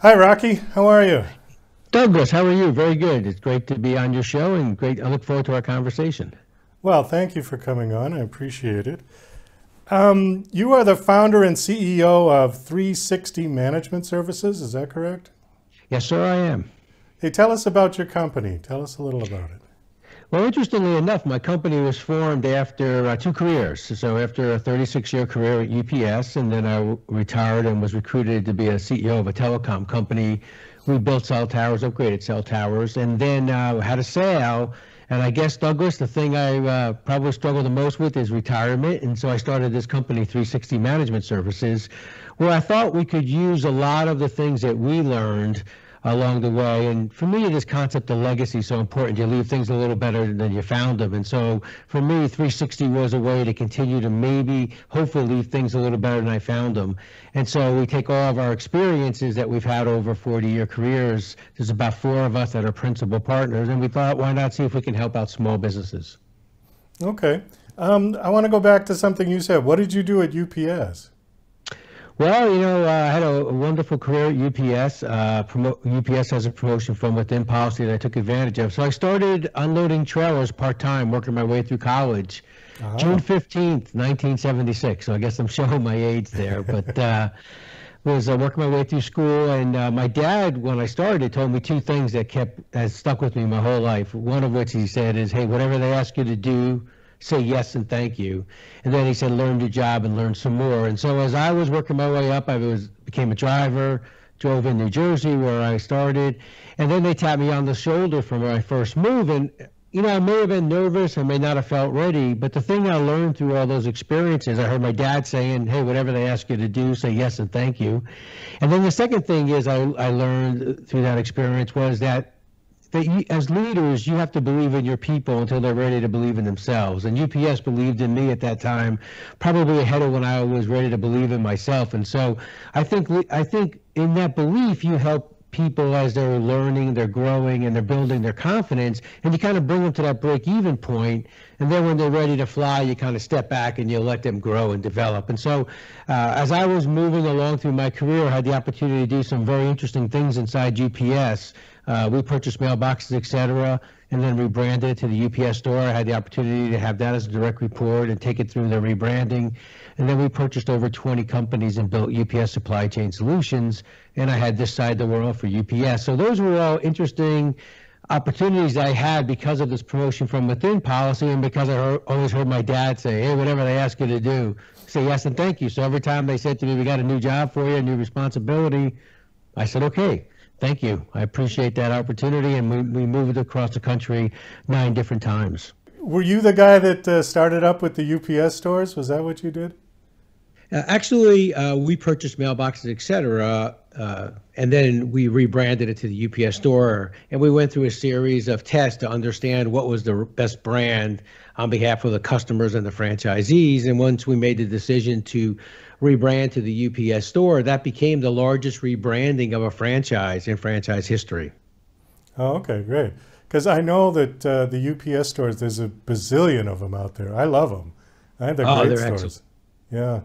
Hi, Rocky. How are you? Douglas, how are you? Very good. It's great to be on your show and great. I look forward to our conversation. Well, thank you for coming on. I appreciate it. You are the founder and CEO of 360 Management Services. Is that correct? Yes, sir, I am. Hey, tell us about your company. Tell us a little about it. Well, interestingly enough, my company was formed after two careers. So after a 36-year career at UPS, and then I retired and was recruited to be a CEO of a telecom company. We built cell towers, upgraded cell towers, and then had a sale. And I guess, Douglas, the thing I probably struggle the most with is retirement. And so I started this company, 360 Management Services, where I thought we could use a lot of the things that we learned along the way. And for me, this concept of legacy is so important. You leave things a little better than you found them. And so for me, 360 was a way to continue to maybe, hopefully, leave things a little better than I found them. And so we take all of our experiences that we've had over 40-year careers. There's about four of us that are principal partners. And we thought, why not see if we can help out small businesses? Okay. I want to go back to something you said. What did you do at UPS? Well, I had a wonderful career at UPS. UPS has a promotion from within policy that I took advantage of. So I started unloading trailers part-time, working my way through college. June 15th, 1976. So I guess I'm showing my age there, but was working my way through school. And my dad, when I started, told me two things that has stuck with me my whole life. One of which he said is, hey, whatever they ask you to do, say yes and thank you. And then he said, learn your job and learn some more. And so as I was working my way up, became a driver, drove in New Jersey where I started. And then they tapped me on the shoulder for my first move. And, I may have been nervous, I may not have felt ready, but the thing I learned through all those experiences, I heard my dad saying, hey, whatever they ask you to do, say yes and thank you. And then the second thing is I learned through that experience was that as leaders, you have to believe in your people until they're ready to believe in themselves. And UPS believed in me at that time, probably ahead of when I was ready to believe in myself. And so I think in that belief, you help people as they're learning, they're growing, and they're building their confidence, and you kind of bring them to that break-even point. And then when they're ready to fly, you kind of step back and you let them grow and develop. And so as I was moving along through my career, I had the opportunity to do some very interesting things inside UPS. We purchased mailboxes, et cetera, and then rebranded it to the UPS store. I had the opportunity to have that as a direct report and take it through the rebranding. And then we purchased over 20 companies and built UPS Supply Chain Solutions. And I had this side of the world for UPS. So those were all interesting opportunities I had because of this promotion from within policy, and because I always heard my dad say, hey, whatever they ask you to do, say yes and thank you. So every time they said to me, we got a new job for you, a new responsibility, I said, okay. Thank you. I appreciate that opportunity, and we moved across the country 9 different times. Were you the guy that started up with the UPS stores? Was that what you did? Actually, we purchased mailboxes, et cetera, and then we rebranded it to the UPS store. And we went through a series of tests to understand what was the best brand on behalf of the customers and the franchisees. And once we made the decision to rebrand to the UPS store, that became the largest rebranding of a franchise in franchise history. Oh, okay, great. Because I know that the UPS stores, there's a bazillion of them out there. I love them. I think they're great stores. Excellent. Yeah.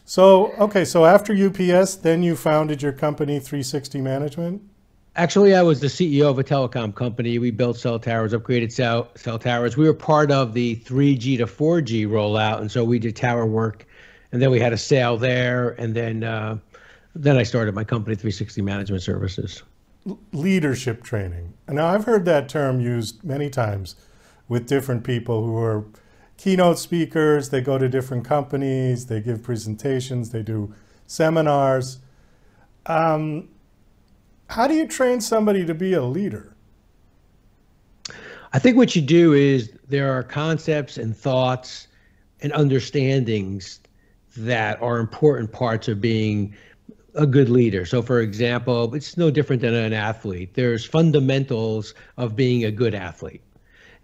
So, okay, so after UPS, then you founded your company, 360 Management? Actually, I was the CEO of a telecom company. We built cell towers, upgraded cell towers. We were part of the 3G to 4G rollout, and so we did tower work. And then we had a sale there, and then I started my company, 360 Management Services. Leadership training. Now, I've heard that term used many times with different people who are keynote speakers. They go to different companies, they give presentations, they do seminars. How do you train somebody to be a leader? I think what you do is there are concepts and thoughts and understandings that are important parts of being a good leader. So for example, it's no different than an athlete. There's fundamentals of being a good athlete.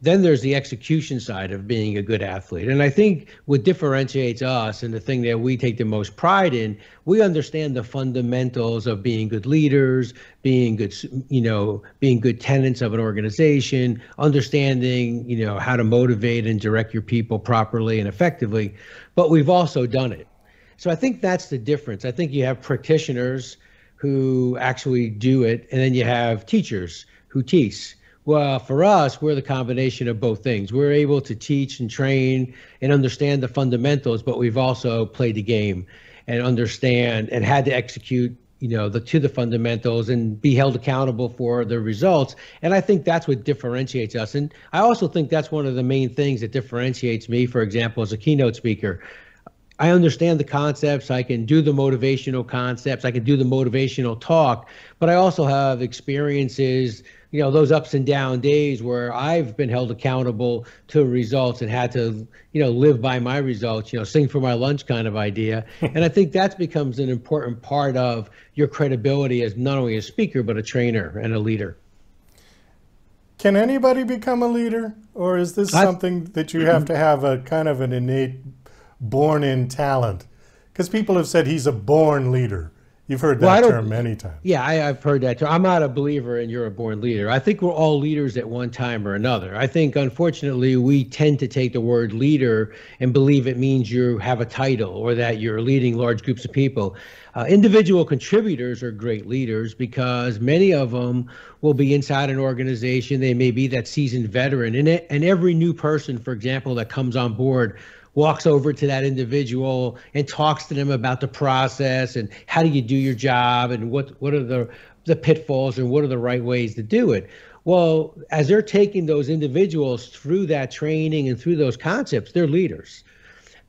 Then there's the execution side of being a good athlete. And I think what differentiates us, and the thing that we take the most pride in, we understand the fundamentals of being good leaders, being good, being good tenants of an organization, understanding, how to motivate and direct your people properly and effectively. But we've also done it. So I think that's the difference. I think you have practitioners who actually do it, and then you have teachers who teach. Well, for us, we're the combination of both things. We're able to teach and train and understand the fundamentals, but we've also played the game and understand and had to execute, to the fundamentals and be held accountable for the results. And I think that's what differentiates us. And I also think that's one of the main things that differentiates me, for example, as a keynote speaker. I understand the concepts. I can do the motivational concepts. I can do the motivational talk, but I also have experiences, those ups and down days where I've been held accountable to results and had to, live by my results, sing for my lunch kind of idea. And I think that becomes an important part of your credibility as not only a speaker, but a trainer and a leader. Can anybody become a leader? Or is this something that you have to have a kind of an innate born-in talent? Because people have said he's a born leader. You've heard that term many times. Yeah, I've heard that term. I'm not a believer in you're a born leader. I think we're all leaders at one time or another. I think, unfortunately, we tend to take the word leader and believe it means you have a title or that you're leading large groups of people. Individual contributors are great leaders because many of them will be inside an organization. They may be that seasoned veteran. And every new person, for example, that comes on board walks over to that individual and talks to them about the process and how do you do your job and what are the pitfalls and what are the right ways to do it. Well, as they're taking those individuals through that training and through those concepts, they're leaders.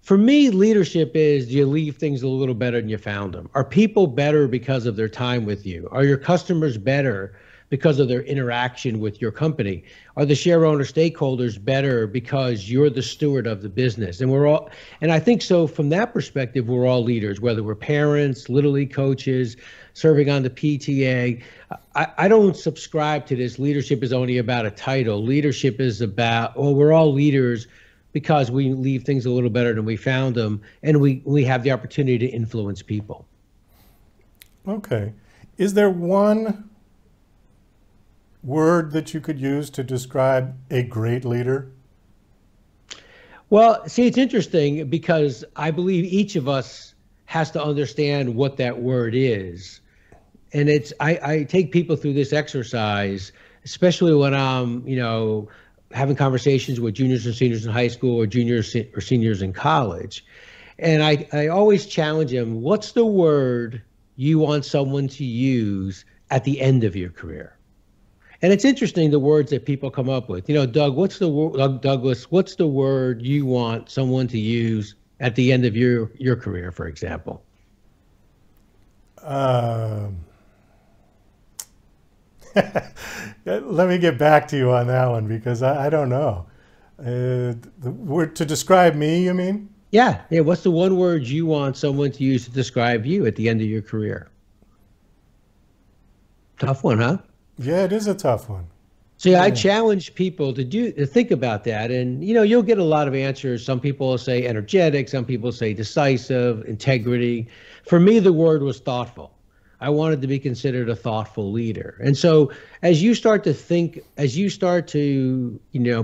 For me, leadership is, do you leave things a little better than you found them? Are people better because of their time with you? Are your customers better because of their interaction with your company? Are the share owner stakeholders better because you're the steward of the business? And I think so from that perspective, we're all leaders, whether we're parents, Little League coaches, serving on the PTA. I don't subscribe to this. Leadership is only about a title. Leadership is about, we're all leaders because we leave things a little better than we found them, and we have the opportunity to influence people. Okay. Is there one word that you could use to describe a great leader? Well, see, it's interesting because I believe each of us has to understand what that word is. And I take people through this exercise, especially when I'm, having conversations with juniors and seniors in high school or juniors or seniors in college. And I always challenge them, what's the word you want someone to use at the end of your career? And it's interesting, the words that people come up with. Douglas, what's the word you want someone to use at the end of your career, for example? Let me get back to you on that one because I don't know. The word to describe me, you mean? Yeah. What's the one word you want someone to use to describe you at the end of your career? Tough one, huh? Yeah, it is a tough one. See, I challenge people to think about that, and you'll get a lot of answers. Some people say energetic, some people say decisive, integrity. For me, the word was thoughtful. I wanted to be considered a thoughtful leader. And so as you start to think, as you start to,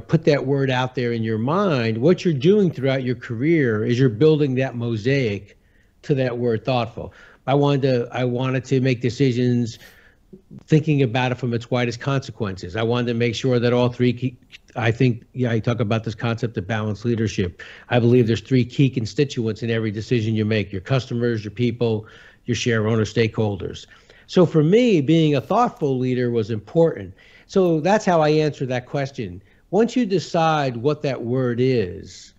put that word out there in your mind, what you're doing throughout your career is you're building that mosaic to that word thoughtful. I wanted to make decisions thinking about it from its widest consequences. I wanted to make sure that all three I talk about this concept of balanced leadership. I believe there's three key constituents in every decision you make: your customers, your people, your share owner stakeholders. So for me, being a thoughtful leader was important. So that's how I answer that question. Once you decide what that word is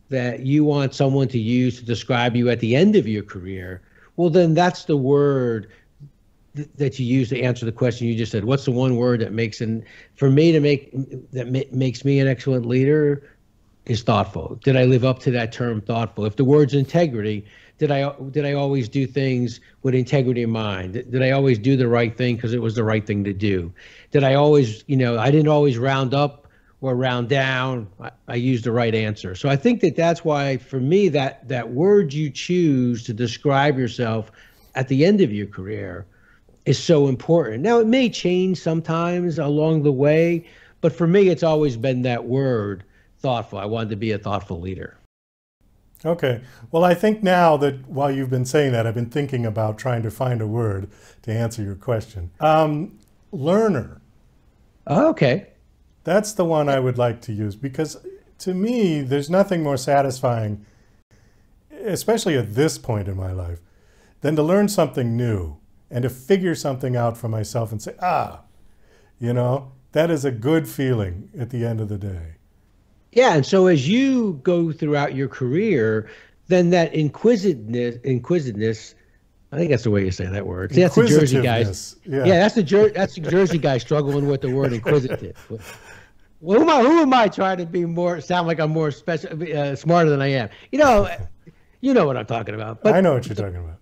that you want someone to use to describe you at the end of your career, well, then that's the word that you use to answer the question you just said. What's the one word that makes makes me an excellent leader? Is thoughtful. Did I live up to that term, thoughtful? If the word's integrity, did I always do things with integrity in mind? Did I always do the right thing because it was the right thing to do? Did I always, I didn't always round up or round down. I used the right answer. So I think that's why, for me, that word you choose to describe yourself at the end of your career is so important. Now, it may change sometimes along the way, but for me, it's always been that word, thoughtful. I wanted to be a thoughtful leader. Okay. Well, I think now that while you've been saying that, I've been thinking about trying to find a word to answer your question. Learner. Oh, okay. That's the one I would like to use because to me, there's nothing more satisfying, especially at this point in my life, than to learn something new and to figure something out for myself and say, that is a good feeling at the end of the day. Yeah, and so as you go throughout your career, then that inquisitiveness, I think that's the way you say that word. See, that's the Jersey guys. Yeah. Yeah, that's the Jersey guy struggling with the word inquisitive. Well, who am I trying to be sound like I'm more smarter than I am? You know what I'm talking about. I know what you're talking about.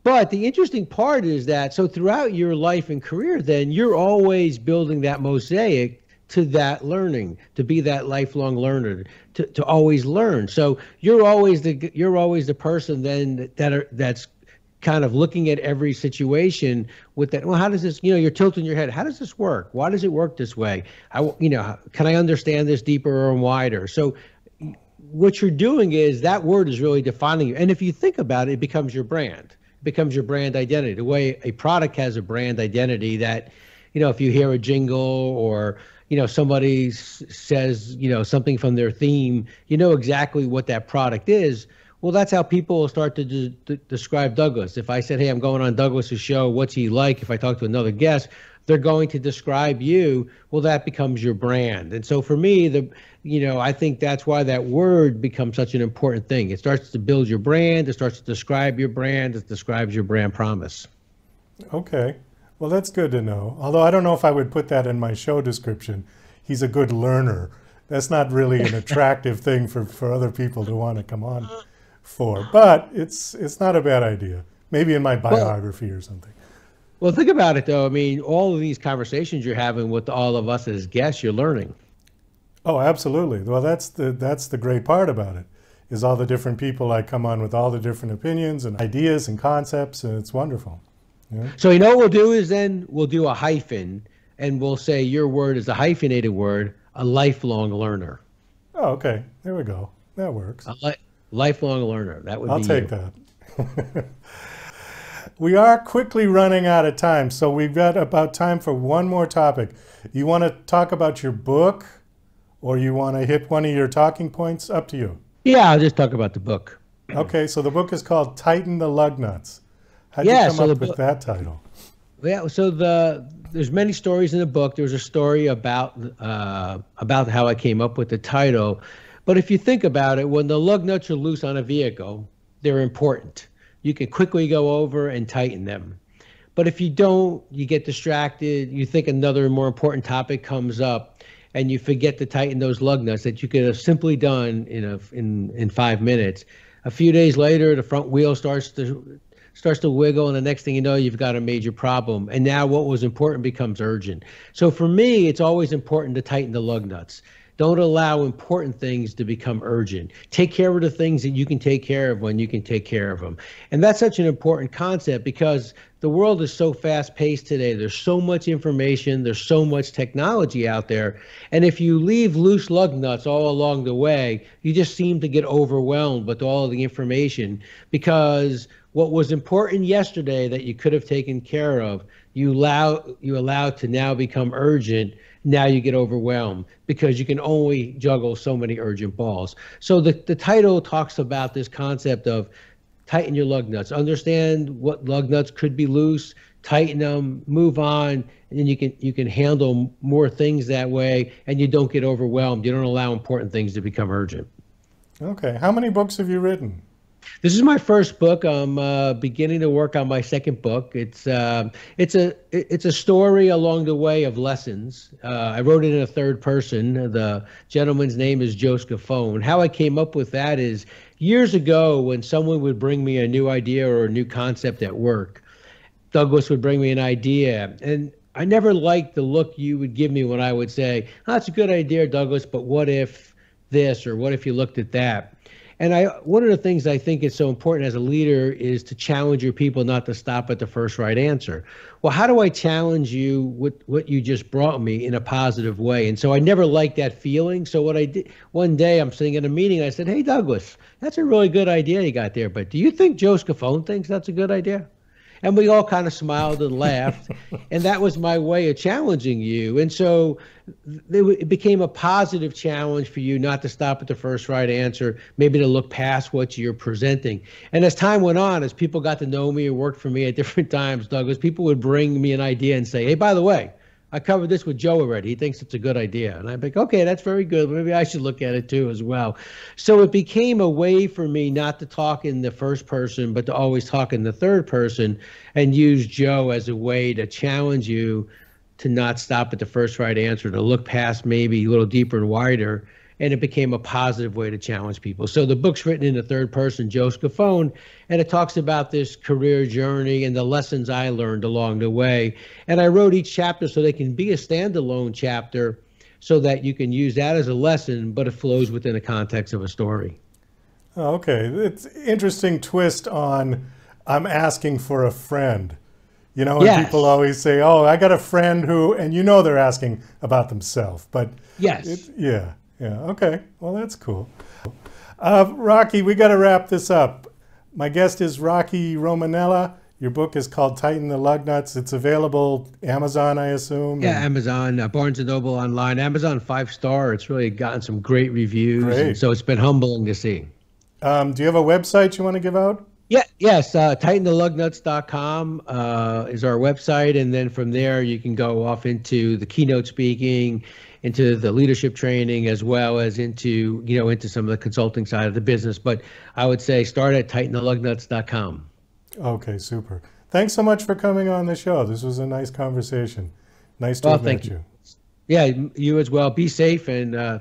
But the interesting part is that so throughout your life and career, then you're always building that mosaic to that learning, to be that lifelong learner, to always learn. So you're always the person then that's kind of looking at every situation with that. Well, how does this? You're tilting your head. How does this work? Why does it work this way? Can I understand this deeper or wider? So what you're doing is that word is really defining you. And if you think about it, it becomes your brand. It becomes your brand identity. The way a product has a brand identity that, if you hear a jingle or somebody says, something from their theme, exactly what that product is. Well, that's how people will start to describe Douglas. If I said, hey, I'm going on Douglas's show, what's he like? If I talk to another guest, they're going to describe you. Well, that becomes your brand. And so for me, I think that's why that word becomes such an important thing. It starts to build your brand. It starts to describe your brand. It describes your brand promise. Okay. Well, that's good to know. Although I don't know if I would put that in my show description. He's a good learner. That's not really an attractive thing for other people to want to come on for. But it's not a bad idea. Maybe in my biography or something. Well, think about it, though. I mean, all of these conversations you're having with all of us as guests, you're learning. Oh, absolutely. Well, that's the great part about it, is all the different people I come on with all the different opinions and ideas and concepts, and it's wonderful. Yeah. So what we'll do is then we'll do a hyphen, and we'll say your word is a hyphenated word, a lifelong learner. Oh, okay. There we go. That works. Lifelong learner. That would I'll be take that. We are quickly running out of time, so we've got about time for one more topic. You want to talk about your book, or you want to hit one of your talking points? Up to you. Yeah, I'll just talk about the book. Okay, so the book is called Tighten the Lug Nuts. How'd you come up with that title? Yeah, so there's many stories in the book. There's a story about how I came up with the title. But if you think about it, when the lug nuts are loose on a vehicle, they're important. You can quickly go over and tighten them. But if you don't, you get distracted, you think another more important topic comes up, and you forget to tighten those lug nuts that you could have simply done in 5 minutes. A few days later, the front wheel starts to wiggle, and the next thing you know, you've got a major problem. And now what was important becomes urgent. So for me, it's always important to tighten the lug nuts. Don't allow important things to become urgent. Take care of the things that you can take care of when you can take care of them. And that's such an important concept because the world is so fast paced today. There's so much information. There's so much technology out there. And if you leave loose lug nuts all along the way, you just seem to get overwhelmed with all of the information because what was important yesterday that you could have taken care of, you allow to now become urgent. Now you get overwhelmed because you can only juggle so many urgent balls. So the title talks about this concept of tighten your lug nuts. Understand what lug nuts could be loose, tighten them, move on, and then you can handle more things that way, and you don't get overwhelmed. You don't allow important things to become urgent. Okay. How many books have you written? This is my first book. I'm beginning to work on my second book. It's a story along the way of lessons. I wrote it in a third person. The gentleman's name is Joe Scafone. How I came up with that is years ago when someone would bring me a new idea or a new concept at work, Douglas would bring me an idea, and I never liked the look you would give me when I would say, "Oh, that's a good idea, Douglas, but what if this or what if you looked at that?" And one of the things I think is so important as a leader is to challenge your people not to stop at the first right answer. Well, how do I challenge you with what you just brought me in a positive way? And so I never liked that feeling. So what I did one day, I'm sitting in a meeting, I said, "Hey, Douglas, that's a really good idea you got there, but do you think Joe Scafone thinks that's a good idea?" And we all kind of smiled and laughed. And that was my way of challenging you. And so it became a positive challenge for you not to stop at the first right answer, maybe to look past what you're presenting. And as time went on, as people got to know me and worked for me at different times, Douglas, people would bring me an idea and say, "Hey, by the way, I covered this with Joe already. He thinks it's a good idea." And I'd be like, "Okay, that's very good. Maybe I should look at it too as well." So it became a way for me not to talk in the first person, but to always talk in the third person and use Joe as a way to challenge you to not stop at the first right answer, to look past maybe a little deeper and wider. And it became a positive way to challenge people. So the book's written in the third person, Joe Scafone, and it talks about this career journey and the lessons I learned along the way. And I wrote each chapter so they can be a standalone chapter so that you can use that as a lesson, but it flows within the context of a story. Okay, it's interesting twist on I'm asking for a friend. You know, and Yes. people always say, "Oh, I got a friend who," and you know they're asking about themselves. But Yes. yeah. Okay. Well, that's cool. Rocky, we got to wrap this up. My guest is Rocky Romanella. Your book is called Tighten the Lug Nuts. It's available Amazon, I assume. Yeah, Amazon, Barnes & Noble online, Amazon 5-star. It's really gotten some great reviews. Great. And so it's been humbling to see. Do you have a website you want to give out? Yeah, yes, tightenthelugnuts.com is our website, and then from there you can go off into the keynote speaking, into the leadership training, as well as into some of the consulting side of the business. But I would say start at tightenthelugnuts.com. Okay, super. Thanks so much for coming on the show. This was a nice conversation. Nice to have met Thank you. Yeah, you as well. Be safe, and